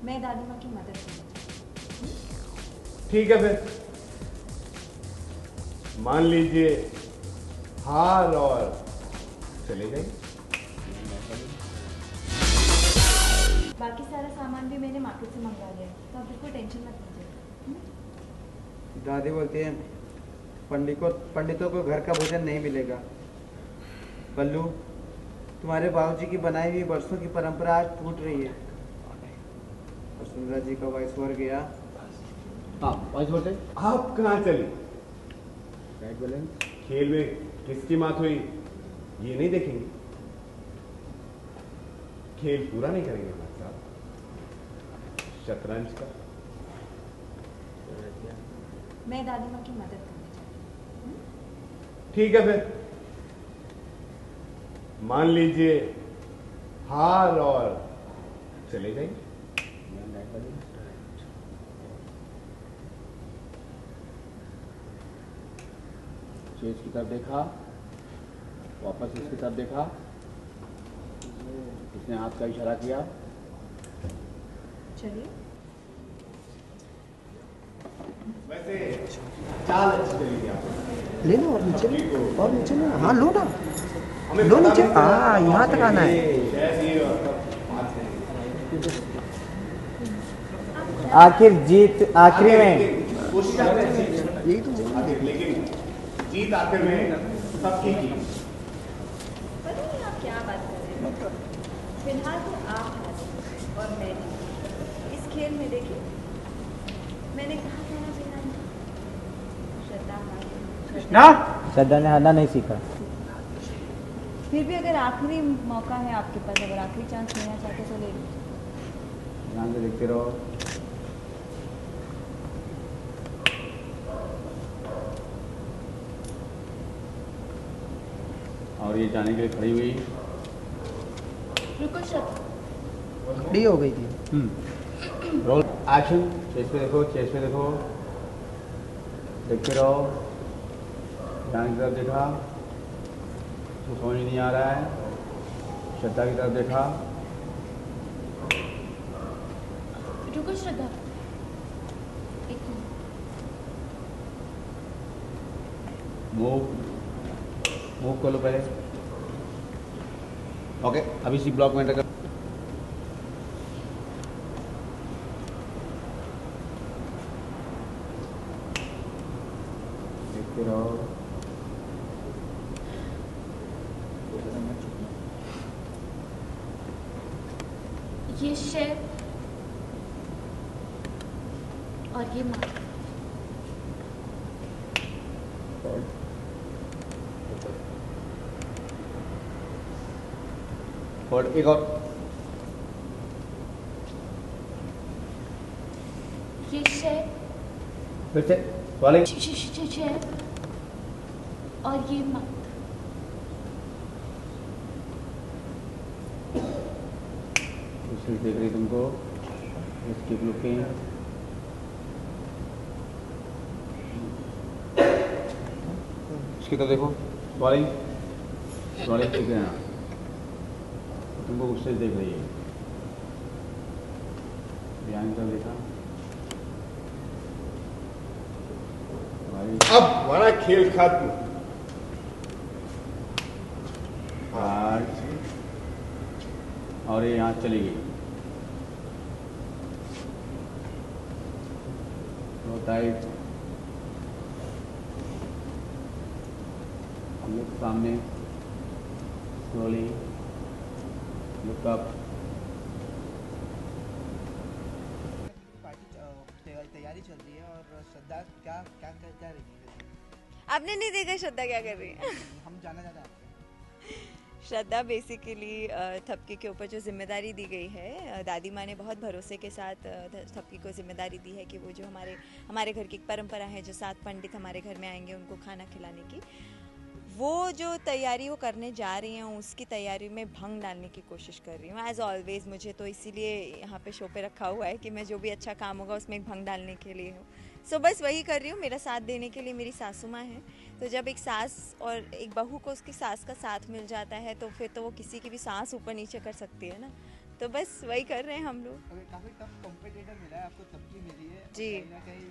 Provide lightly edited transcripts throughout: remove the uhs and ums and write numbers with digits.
मैं दादी माँ की मदद करना चाहती हूँ। ठीक है फिर, मान लीजिए हार और चले जाइए। बाकी सारा सामान भी मैंने मार्केट से मंगवा लिया है, तो आप बिल्कुल टेंशन मत लीजिए। दादी बोलती है पंडितों को घर का भोजन नहीं मिलेगा। बल्लू, तुम्हारे बाबूजी की बनाई हुई बरसों की परंपरा आज टूट रही है। और सुंदरा जी का वॉइस ओवर गया। हाँ, वॉइस ओवर से आप कहाँ चली? Right balance. खेल में किसकी मात हुई ये नहीं देखेंगे? खेल पूरा नहीं करेंगे हमारे साथ, शतरंज का। मैं दादी माँ की मदद करना चाहती हूँ। ठीक है फिर, मान लीजिए हार और चले जाइए। चेज की तरफ देखा, वापस इसकी तरफ देखा, इसने हाथ का इशारा किया। चलिए। वैसे चाल अच्छी चली गई आपको। ले लो और नीचे लेना। हाँ लो ना, हमें लो पता नीचे। भी था हाँ यहाँ तक आना है। आखिर जीत आखिरी में। कोशिश आपने अच्छी की। यही तो बोल लेकिन जीत आखिर में सबकी की। पता नहीं आप क्या बात कर रहे हैं। फिलहाल तो आप हारे और मैं नहीं। इस खेल में देखिए, मैंने कहा था ना बिना श्रद्धा हारी। ना श्रद्धा ने हारना नहीं सीखा। फिर भी अगर आखिरी मौका है आपके पास, अगर आखिरी चांस लेना चाहते तो ले लीजिए। ध्यान से देखते रहो। और ये जाने के लिए खड़ी हुई। रुको श्रद्धा। खड़ी हो गई थी। Roll action. चेस पे देखो, चेस पे देखो, देखते रहो। ध्यान की तरफ देखा, उसको समझ नहीं आ रहा है। श्रद्धा की तरफ देखा। रुको श्रद्धा, एक मिनट। मूव कर लो पहले। ओके, अभी सी ब्लॉक में एंटर कर। देखते रहो। ये शेप और ये माँ। और एक और। ये शेप फिर से सॉलिंग। शेप और ये माँ। दूसरी देख रही तुमको। Keep looking. इसकी तो देखो। सॉलिंग ठीक है। हाँ, तुमको गुस्से से देख रही है। ध्यान कर देखा भाई। अब हमारा खेल खत्म। आज और ये यहाँ चली गई। तो टाइट। लुक सामने। Slowly look up. तैयारी चल रही है और श्रद्धा क्या क्या क्या क्या रही है? आपने नहीं देखा श्रद्धा क्या कर रही है? हम जाना चाहते हैं। श्रद्धा बेसिकली थपकी के ऊपर जो जिम्मेदारी दी गई है, दादी माँ ने बहुत भरोसे के साथ थपकी को जिम्मेदारी दी है कि वो जो हमारे घर की एक परंपरा है, जो 7 पंडित हमारे घर में आएंगे उनको खाना खिलाने की, वो जो तैयारी वो करने जा रही हैं उसकी तैयारी में भंग डालने की कोशिश कर रही हूँ। एज़ ऑलवेज़ मुझे तो इसीलिए यहाँ पे शो पे रखा हुआ है कि मैं जो भी अच्छा काम होगा उसमें एक भंग डालने के लिए हूँ। सो बस वही कर रही हूँ। मेरा साथ देने के लिए मेरी सासू माँ है, तो जब एक सास और एक बहू को उसकी सास का साथ मिल जाता है तो फिर तो वो किसी की भी सांस ऊपर नीचे कर सकती है ना। तो बस वही कर रहे हैं हम लोग। अगर काफी टफ कॉम्पिटिटर मिला है आपको, थपकी मिली है, जी। कहीं ना कहीं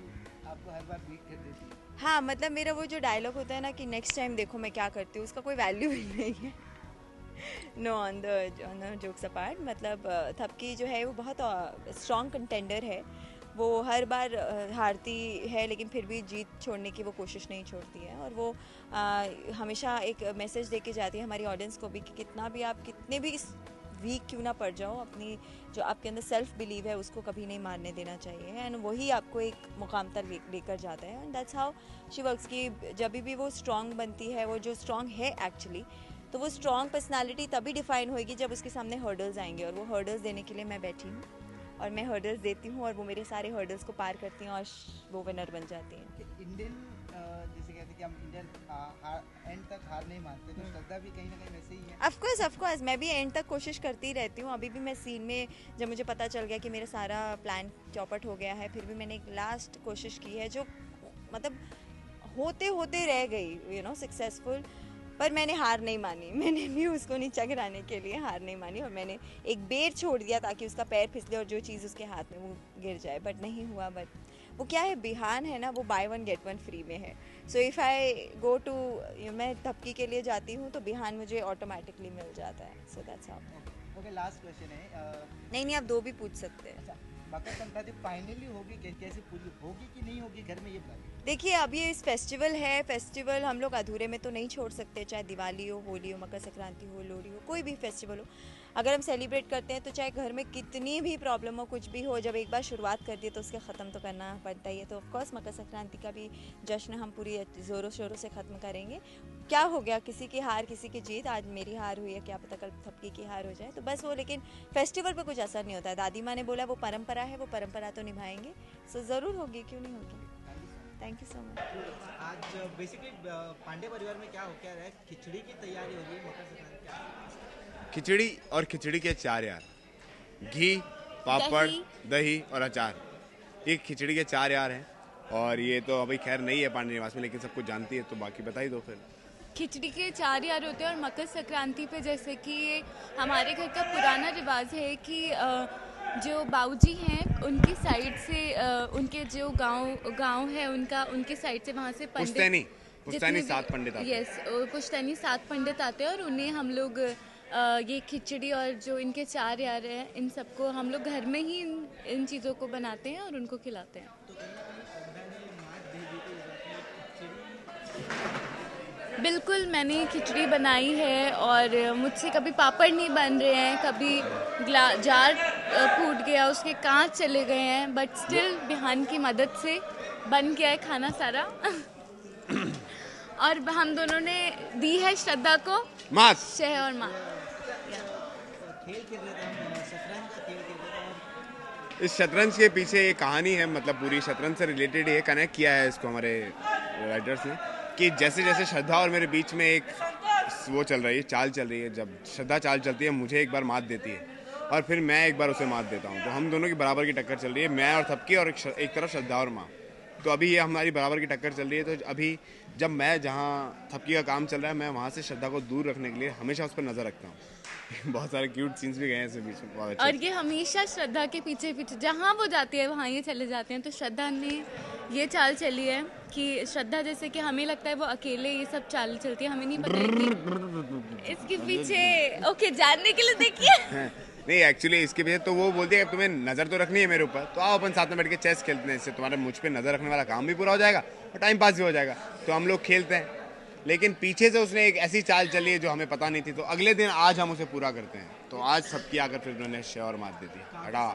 आपको हर बार बीट कर देती है। हाँ, मतलब मेरा वो जो डायलॉग होता है ना कि नेक्स्ट टाइम देखो मैं क्या करती हूँ, उसका कोई वैल्यू ही नहीं है। No, on the jokes apart, मतलब थपकी जो है वो बहुत स्ट्रॉन्ग कंटेंडर है। वो हर बार हारती है लेकिन फिर भी जीत छोड़ने की वो कोशिश नहीं छोड़ती है, और वो हमेशा एक मैसेज दे के जाती है हमारी ऑडियंस को भी कि कितना भी आप कितने भी वीक क्यों ना पड़ जाओ, अपनी जो आपके अंदर सेल्फ बिलीव है उसको कभी नहीं मारने देना चाहिए, एंड वही आपको एक मुकाम तक लेकर जाता है। And that's how she works कि जब भी वो स्ट्रॉन्ग बनती है, वो जो स्ट्रॉन्ग है एक्चुअली, तो वो स्ट्रॉन्ग पर्सनालिटी तभी डिफाइन होएगी जब उसके सामने हर्डल्स आएंगे, और वो हर्डल्स देने के लिए मैं बैठी हूँ और मैं हर्डल्स देती हूँ और वो मेरे सारे हर्डल्स को पार करती हैं और वो विनर बन जाती हैं। कि इंडियन जैसे कहते हैं कि हम इंडियन एंड तक हार नहीं मानते, तो श्रद्धा भी कहीं ना कहीं वैसे ही है। ऑफ कोर्स मैं भी एंड तक कोशिश करती रहती हूँ। अभी भी मैं सीन में जब मुझे पता चल गया कि मेरा सारा प्लान चौपट हो गया है, फिर भी मैंने एक लास्ट कोशिश की है जो मतलब होते होते रह गई सक्सेसफुल, पर मैंने हार नहीं मानी। मैंने भी उसको नीचा गिराने के लिए हार नहीं मानी, और मैंने एक बेर छोड़ दिया ताकि उसका पैर फिसले और जो चीज़ उसके हाथ में वो गिर जाए, बट नहीं हुआ। बट वो क्या है, बिहान है ना, वो by one get one free में है। So if I go to, मैं थपकी के लिए जाती हूँ तो बिहान मुझे ऑटोमेटिकली मिल जाता है। So that's how. Okay, last question है। नहीं, आप 2 भी पूछ सकते हैं। अच्छा, मकर संक्रांति फाइनली होगी, कैसे पूरी होगी कि नहीं होगी घर में, ये बताइए। देखिए, अब ये इस फेस्टिवल हम लोग अधूरे में तो नहीं छोड़ सकते, चाहे दिवाली हो, होली हो, मकर संक्रांति हो, लोहड़ी हो, कोई भी फेस्टिवल हो। अगर हम सेलिब्रेट करते हैं तो चाहे घर में कितनी भी प्रॉब्लम हो, कुछ भी हो, जब एक बार शुरुआत कर दिए तो उसके ख़त्म तो करना पड़ता ही है। तो ऑफकोर्स मकर संक्रांति का भी जश्न हम पूरी ज़ोरों शोरों से ख़त्म करेंगे। क्या हो गया, किसी की हार किसी की जीत, आज मेरी हार हुई है, क्या पता कल थपकी की हार हो जाए, तो बस वो। लेकिन फेस्टिवल पे कुछ असर नहीं होता है। दादी माँ ने बोला वो परंपरा है, वो परंपरा तो निभाएंगे। सो ज़रूर होगी, क्यों नहीं होगी। Thank you so much. आज बेसिकली पांडे परिवार में क्या रहा है, खिचड़ी की तैयारी हो गई मकर संक्रांति। खिचड़ी और खिचड़ी के 4 यार, घी, पापड़, दही और अचार, ये खिचड़ी के 4 यार हैं। और ये तो अभी खैर नहीं है पांडे निवास में, लेकिन सब कुछ जानती है, तो बाकी बता ही दो फिर। खिचड़ी के 4 यार होते हैं, और मकर संक्रांति पे जैसे कि हमारे घर का पुराना रिवाज है कि जो बाऊजी हैं उनकी साइड से उनके जो गांव है उनके साइड से वहाँ से पंडित पुश्तैनी 7 पंडित आते हैं। यस, पुश्तैनी 7 पंडित आते हैं, और उन्हें हम लोग ये खिचड़ी और जो इनके 4 यार हैं, इन सबको हम लोग घर में ही इन चीज़ों को बनाते हैं और उनको खिलाते हैं। बिल्कुल, मैंने खिचड़ी बनाई है, और मुझसे कभी पापड़ नहीं बन रहे हैं, कभी जार फूट गया, उसके कांच चले गए हैं, बट स्टिल बिहान की मदद से बन गया है खाना सारा। और हम दोनों ने दी है श्रद्धा को शह और माँ। इस शतरंज के पीछे एक कहानी है, मतलब पूरी शतरंज से रिलेटेड है, कनेक्ट किया है इसको हमारे राइटर्स ने, कि जैसे जैसे श्रद्धा और मेरे बीच में एक वो चल रही है, चाल चल रही है। जब श्रद्धा चाल चलती है, मुझे एक बार मात देती है और फिर मैं एक बार उसे मात देता हूँ, तो हम दोनों की बराबर की टक्कर चल रही है, मैं और थपकी, और एक तरफ श्रद्धा और माँ। तो अभी ये हमारी बराबर की टक्कर चल रही है। तो अभी जब मैं जहाँ थपकी का काम चल रहा है, मैं वहाँ से श्रद्धा को दूर रखने के लिए हमेशा उस पर नज़र रखता हूँ। बहुत सारे क्यूट सीन्स भी गए हैं इसमें बीच में। और ये हमेशा श्रद्धा के पीछे जहाँ वो जाती है वहाँ ये चले जाते हैं। तो श्रद्धा ने ये चाल चली है कि श्रद्धा जैसे कि हमें लगता है वो अकेले ये सब चाल चलती है, हमें नहीं पता है कि इसके पीछे ओके जानने के लिए देखिए। नहीं, एक्चुअली इसके पीछे तो वो बोलती है कि तुम्हें नज़र तो रखनी है मेरे ऊपर, तो आओ अपन साथ में बैठ के चेस खेलते हैं, इससे तुम्हारे मुझ पे नज़र रखने वाला काम भी पूरा हो जाएगा और टाइम पास भी हो जाएगा। तो हम लोग खेलते हैं, लेकिन पीछे से उसने एक ऐसी चाल चली है जो हमें पता नहीं थी। तो अगले दिन आज हम उसे पूरा करते हैं। तो आज सबकी आकर फिर उन्होंने शे और मार दी थी। हटा।